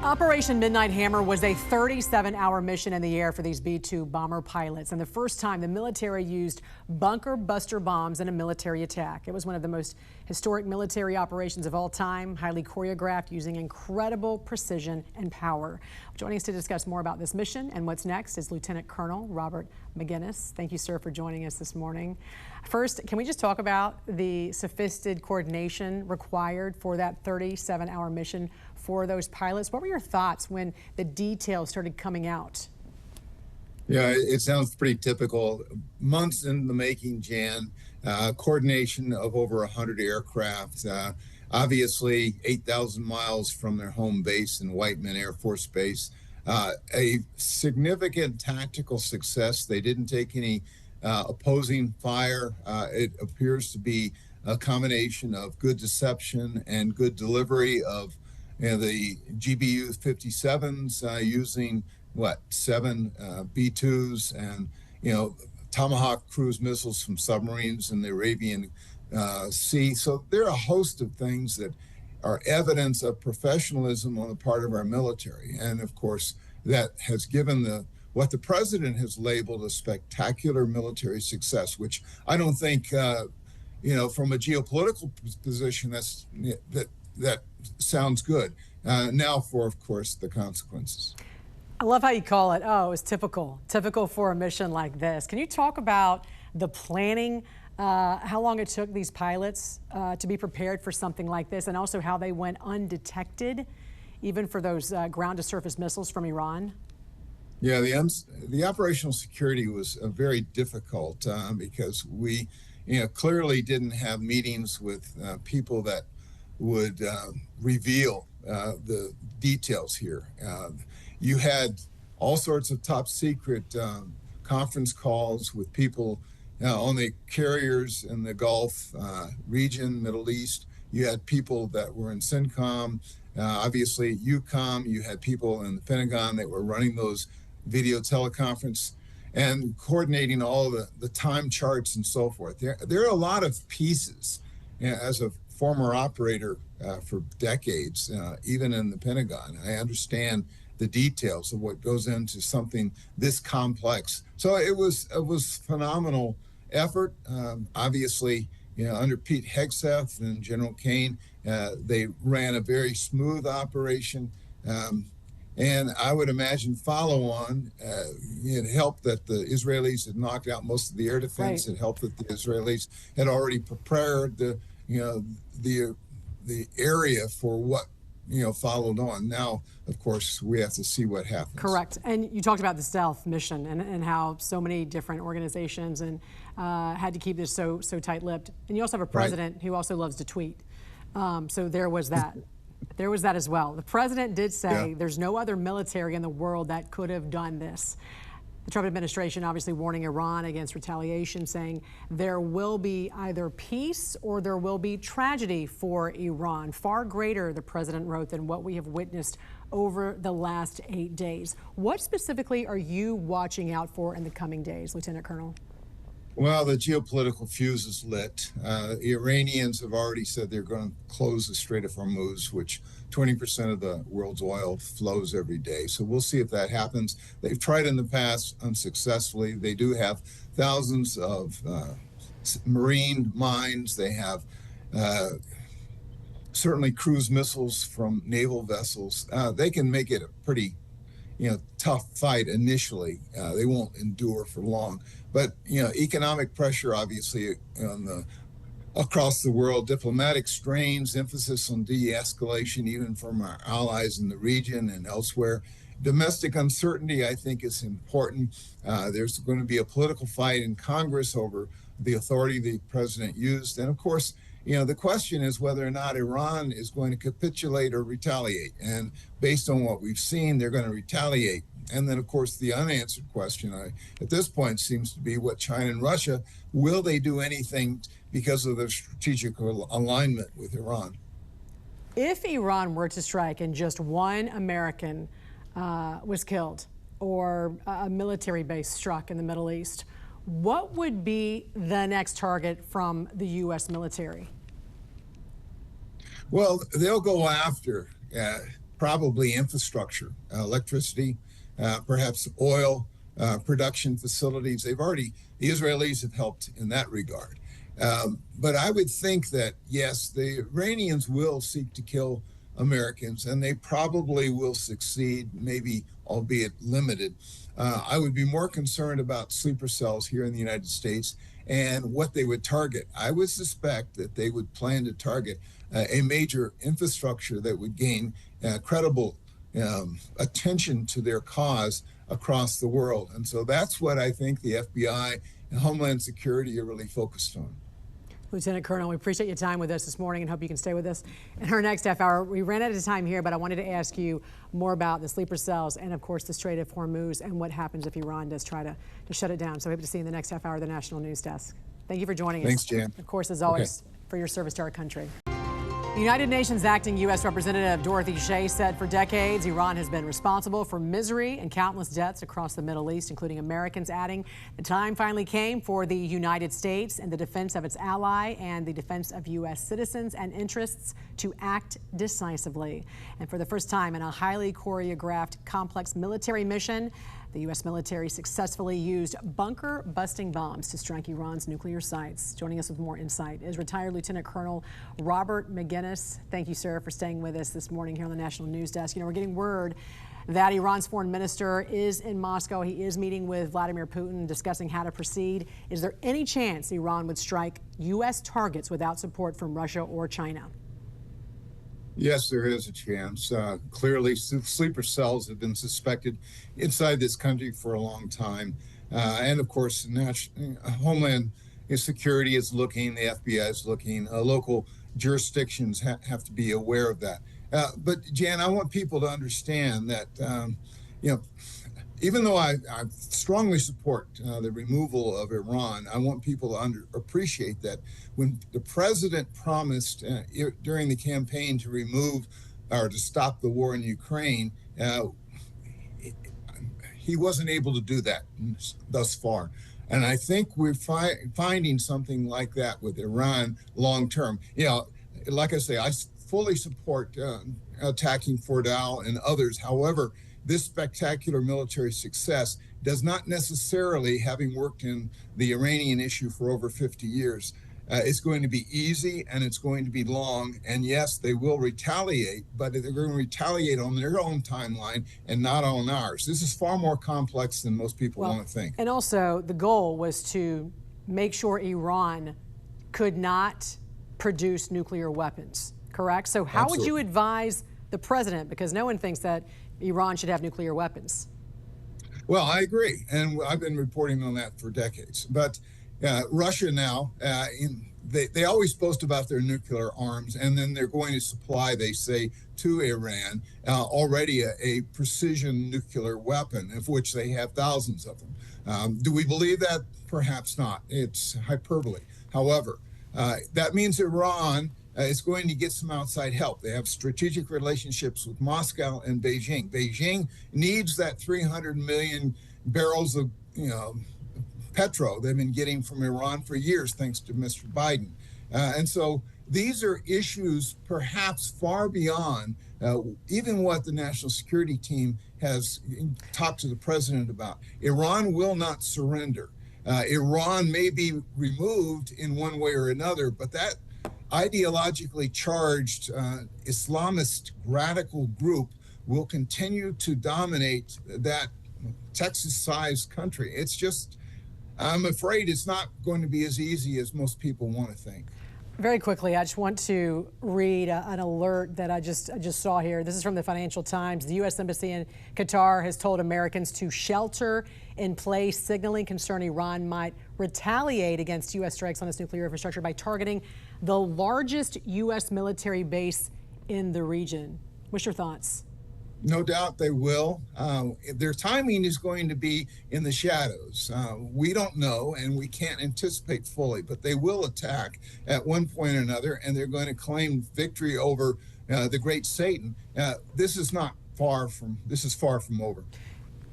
Operation Midnight Hammer was a 37-hour mission in the air for these B-2 bomber pilots, and the first time the military used bunker buster bombs in a military attack. It was one of the most historic military operations of all time, highly choreographed, using incredible precision and power. Joining us to discuss more about this mission and what's next is Lieutenant Colonel Robert Maginnis. Thank you, sir, for joining us this morning. First, can we just talk about the sophisticated coordination required for that 37-hour mission for those pilots? What were your thoughts when the details started coming out? Yeah, it sounds pretty typical. Months in the making, Jan. Coordination of over 100 aircraft. Obviously, 8,000 miles from their home base in Whiteman Air Force Base. A significant tactical success. They didn't take any opposing fire. It appears to be a combination of good deception and good delivery of the GBU 57s using seven B-2s and Tomahawk cruise missiles from submarines in the Arabian Sea. So there are a host of things that are evidence of professionalism on the part of our military, and of course that has given what the president has labeled a spectacular military success, which I don't think from a geopolitical position that sounds good. Now for, of course, the consequences. I love how you call it, oh, it's typical for a mission like this. Can you talk about the planning, how long it took these pilots to be prepared for something like this, and also how they went undetected, even for those ground-to-surface missiles from Iran? Yeah, the operational security was very difficult because we clearly didn't have meetings with people that would reveal the details here. You had all sorts of top secret conference calls with people on the carriers in the Gulf region, Middle East. You had people that were in CENTCOM, obviously EUCOM. You had people in the Pentagon that were running those video teleconference and coordinating all the time charts and so forth. There are a lot of pieces. As a former operator for decades, even in the Pentagon, I understand the details of what goes into something this complex. So it was phenomenal effort. Obviously, under Pete Hegseth and General Kane, they ran a very smooth operation. And I would imagine follow-on, it helped that the Israelis had knocked out most of the air defense. Right. It helped that the Israelis had already prepared the area for what followed on. Now, of course, we have to see what happens. Correct. And you talked about the stealth mission and how so many different organizations and had to keep this so tight-lipped. And you also have a president who also loves to tweet. So there was that. There was that as well. The president did say there's no other military in the world that could have done this. The Trump administration obviously warning Iran against retaliation, saying there will be either peace or there will be tragedy for Iran. Far greater, the president wrote, than what we have witnessed over the last 8 days. What specifically are you watching out for in the coming days, Lieutenant Colonel? Well, the geopolitical fuse is lit. The Iranians have already said they're going to close the Strait of Hormuz, which 20% of the world's oil flows every day. So we'll see if that happens. They've tried in the past unsuccessfully. They do have thousands of marine mines. They have certainly cruise missiles from naval vessels. They can make it a pretty tough fight initially. They won't endure for long. But, economic pressure, obviously, across the world, diplomatic strains, emphasis on de-escalation, even from our allies in the region and elsewhere. Domestic uncertainty, I think, is important. There's going to be a political fight in Congress over the authority the president used. And, of course, the question is whether or not Iran is going to capitulate or retaliate. And based on what we've seen, they're going to retaliate. And then, of course, the unanswered question at this point seems to be what China and Russia, will they do anything because of their strategic alignment with Iran? If Iran were to strike and just one American was killed or a military base struck in the Middle East, what would be the next target from the U.S. military? Well, they'll go after probably infrastructure, electricity, perhaps oil production facilities. The Israelis have helped in that regard. But I would think that, yes, the Iranians will seek to kill Americans, and they probably will succeed, maybe albeit limited. I would be more concerned about sleeper cells here in the United States and what they would target. I would suspect that they would plan to target a major infrastructure that would gain credible attention to their cause across the world. And so that's what I think the FBI and Homeland Security are really focused on. Lieutenant Colonel, we appreciate your time with us this morning and hope you can stay with us in our next half hour. We ran out of time here, but I wanted to ask you more about the sleeper cells and, of course, the Strait of Hormuz and what happens if Iran does try to shut it down. So we hope to see you in the next half hour of the National News Desk. Thank you for joining us. Thanks, Jan. Of course, as always, for your service to our country. United Nations Acting U.S. Representative Dorothy Shea said for decades, Iran has been responsible for misery and countless deaths across the Middle East, including Americans, adding the time finally came for the United States in the defense of its ally and the defense of U.S. citizens and interests to act decisively. And for the first time in a highly choreographed, complex military mission, the U.S. military successfully used bunker-busting bombs to strike Iran's nuclear sites. Joining us with more insight is retired Lieutenant Colonel Robert Maginnis. Thank you, sir, for staying with us this morning here on the National News Desk. You know, we're getting word that Iran's foreign minister is in Moscow. He is meeting with Vladimir Putin, discussing how to proceed. Is there any chance Iran would strike U.S. targets without support from Russia or China? Yes, there is a chance. Clearly, sleeper cells have been suspected inside this country for a long time. And of course, Homeland Security is looking, the FBI is looking, local jurisdictions have to be aware of that. But Jan, I want people to understand that, even though I strongly support the removal of Iran, I want people to appreciate that when the president promised during the campaign to remove or to stop the war in Ukraine, he wasn't able to do that thus far. And I think we're finding something like that with Iran long term. You know, like I say, I fully support attacking Fordow and others. However, this spectacular military success does not necessarily, having worked in the Iranian issue for over 50 years, it's going to be easy and it's going to be long. And yes, they will retaliate, but they're going to retaliate on their own timeline and not on ours. This is far more complex than most people want to think. And also, the goal was to make sure Iran could not produce nuclear weapons, correct? So how would you advise the president? Because no one thinks that Iran should have nuclear weapons. Well, I agree, and I've been reporting on that for decades. But Russia now, they always boast about their nuclear arms, and then they're going to supply, they say, to Iran already a precision nuclear weapon, of which they have thousands of them. Do we believe that? Perhaps not. It's hyperbole. However, that means Iran is going to get some outside help. They have strategic relationships with Moscow and Beijing. Beijing needs that 300 million barrels of petrol they've been getting from Iran for years, thanks to Mr. Biden. And so these are issues perhaps far beyond even what the National Security Team has talked to the president about. Iran will not surrender. Iran may be removed in one way or another, but that ideologically charged Islamist radical group will continue to dominate that Texas-sized country. It's just, I'm afraid it's not going to be as easy as most people want to think. Very quickly, I just want to read an alert that I just saw here. This is from the Financial Times. The U.S. Embassy in Qatar has told Americans to shelter in place, signaling concern Iran might retaliate against U.S. strikes on its nuclear infrastructure by targeting the largest U.S. military base in the region. What's your thoughts? No doubt they will. Their timing is going to be in the shadows. We don't know, and we can't anticipate fully, but they will attack at one point or another, and they're going to claim victory over the great Satan. This is far from over.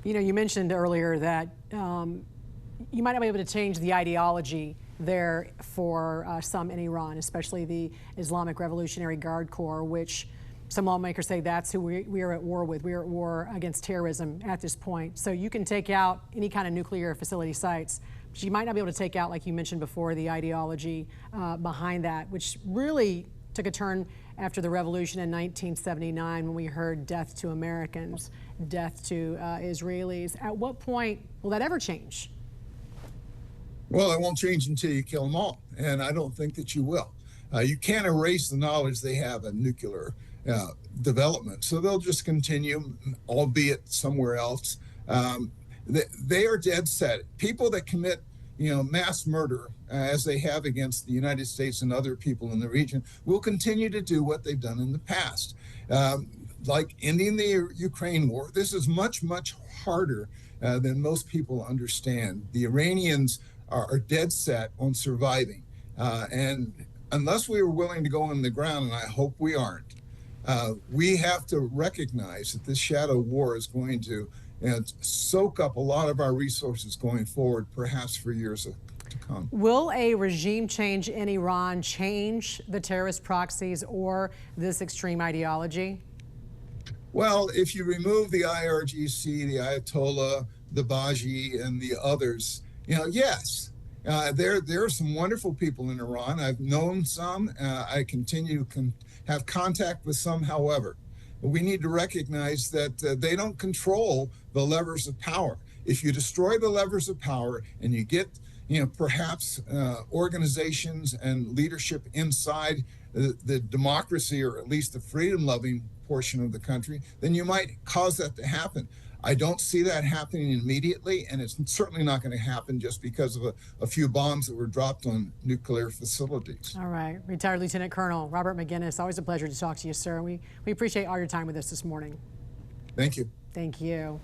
You know, you mentioned earlier that you might not be able to change the ideology there for some in Iran, especially the Islamic Revolutionary Guard Corps, which some lawmakers say that's who we are at war with. We are at war against terrorism at this point. So you can take out any kind of nuclear facility sites, but you might not be able to take out, like you mentioned before, the ideology behind that, which really took a turn after the revolution in 1979 when we heard death to Americans, death to Israelis. At what point will that ever change? Well, it won't change until you kill them all, and I don't think that you will. You can't erase the knowledge they have in nuclear development, so they'll just continue, albeit somewhere else. They are dead set. People that commit, mass murder, as they have against the United States and other people in the region, will continue to do what they've done in the past. Like ending the Ukraine war, this is much, much harder than most people understand. The Iranians are dead set on surviving. And unless we are willing to go on the ground, and I hope we aren't, we have to recognize that this shadow war is going to soak up a lot of our resources going forward, perhaps for years to come. Will a regime change in Iran change the terrorist proxies or this extreme ideology? Well, if you remove the IRGC, the Ayatollah, the Baji, and the others, yes. There are some wonderful people in Iran. I've known some. I continue to have contact with some, however. We need to recognize that they don't control the levers of power. If you destroy the levers of power and you get, perhaps organizations and leadership inside the democracy, or at least the freedom-loving portion of the country, then you might cause that to happen. I don't see that happening immediately, and it's certainly not going to happen just because of a few bombs that were dropped on nuclear facilities. All right. Retired Lieutenant Colonel Robert Maginnis, always a pleasure to talk to you, sir. We appreciate all your time with us this morning. Thank you. Thank you.